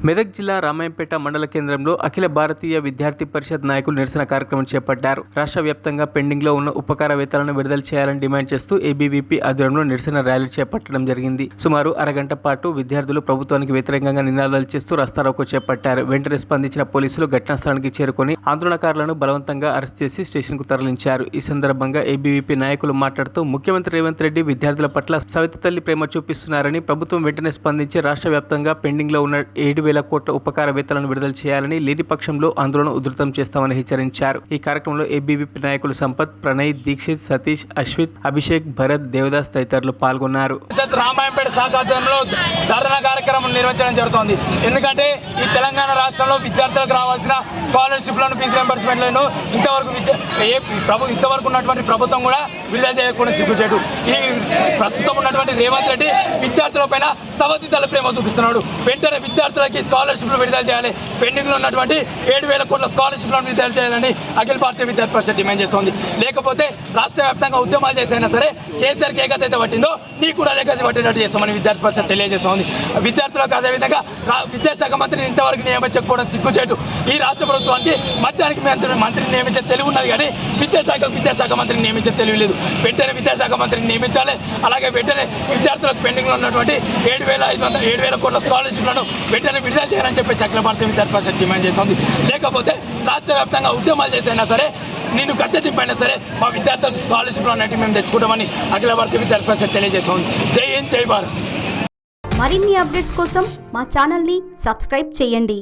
మెదక్ జిల్లా రామాయంపేట మండల కేంద్రంలో అఖిల భారతీయ విద్యార్థి పరిషత్ నాయకులు నిరసన కార్యక్రమం చేపట్టారు. రాష్ట్ర వ్యాప్తంగా పెండింగ్ లో ఉన్న ఉపకార వేతనాలను విడుదల చేయాలని డిమాండ్ చేస్తూ ఏబీవీపీ ఆధ్వర్యంలో నిరసన ర్యాలీ చేపట్టడం జరిగింది. సుమారు అరగంట పాటు విద్యార్థులు ప్రభుత్వానికి వ్యతిరేకంగా నినాదాలు చేస్తూ రాస్తారోకో చేపట్టారు. వెంటనే స్పందించిన పోలీసులు ఘటనా స్థలానికి చేరుకొని ఆందోళనకారులను బలవంతంగా అరెస్ట్ చేసి స్టేషన్ కు తరలించారు. ఈ సందర్భంగా ఏబీవీపీ నాయకులు మాట్లాడుతూ ముఖ్యమంత్రి రేవంత్ రెడ్డి విద్యార్థుల పట్ల సవిత తల్లి ప్రేమ చూపిస్తున్నారని, ప్రభుత్వం వెంటనే స్పందించి రాష్ట్ర వ్యాప్తంగా పెండింగ్ లో ఉన్న 7,000 కోట్ల ఉపకార వేతనాలను విడుదల చేయాలని, లేని పక్షంలో ఆందోళన ఉధృతం చేస్తామని హెచ్చరించారు. ఈ కార్యక్రమంలో ఏబీవీపీ నాయకులు సంపత్, ప్రణయ్, దీక్షిత్, సతీష్, అశ్విత్, అభిషేక్, భరత్, దేవదాస్ తదితరులు పాల్గొన్నారు. రామాయంపేట శాఖ ఆధ్వర్యంలో ధర్నా కార్యక్రమం నిర్వహించడం జరుగుతోంది. ఎందుకంటే ఈ తెలంగాణ రాష్ట్రంలో విద్యార్థులకు రావాల్సిన స్కాలర్షిప్లను, ఫీజు రింబర్స్మెంట్లను ఇంతవరకు ఉన్నటువంటి ప్రభుత్వం కూడా విడుదల చేయకుండా సిగ్గుచేటు. ఈ ప్రస్తుతం ఉన్నటువంటి రేవంత్ రెడ్డి విద్యార్థుల పైన సవతి తల ప్రేమ చూపిస్తున్నాడు. వెంటనే విద్యార్థులకి స్కాలర్షిప్లు విడుదల చేయాలి. పెండింగ్ లో ఉన్నటువంటి 7,000 కోట్ల స్కాలర్షిప్లను విడుదల చేయాలని అఖిల భారతీయ విద్యార్థి పరిషత్ డిమాండ్ చేస్తోంది. లేకపోతే రాష్ట్ర వ్యాప్తంగా ఉద్యమాలు చేసైనా సరే కేసీఆర్కి ఏ గతి అయితే పట్టిందో నీకు కూడా అదే గతి పట్టినట్టు చేస్తామని విద్యార్థి పరిషత్ తెలియజేస్తోంది. విద్యార్థులకు అదేవిధంగా విద్యాశాఖ మంత్రిని ఇంతవరకు నియమించకపోవడం సిగ్గుచేటు. ఈ రాష్ట్ర ప్రభుత్వానికి మధ్యానికి మంత్రిని నియమించే తెలివి ఉన్నది, కానీ విద్యాశాఖ మంత్రిని నియమించే తెలివి లేదు. వెంటనే విద్యాశాఖ మంత్రిని నియమించాలి. అలాగే వెంటనే విద్యార్థులకు పెండింగ్ లో ఉన్నటువంటి 7,000 కోట్ల స్కాలర్షిప్లను వెంటనే విడుదల చేయాలని చెప్పేసి అఖిల భారతీయ విద్యార్థి పరిషత్ డిమాండ్ చేస్తుంది. లేకపోతే రాష్ట్ర వ్యాప్తంగా ఉద్యమాలు చేసైనా సరే, నేను గద్దె తిప్పైనా సరే మా విద్యార్థులకు స్కాలర్షిప్లు అన్నట్టు మేము తెచ్చుకుంటామని అఖిల భారతీయ విద్యార్థి పరిషత్ తెలియజేస్తుంది. జై హింద్, జై భారత్. మరిన్ని అప్డేట్స్ కోసం మా ఛానల్ని సబ్స్క్రైబ్ చేయండి.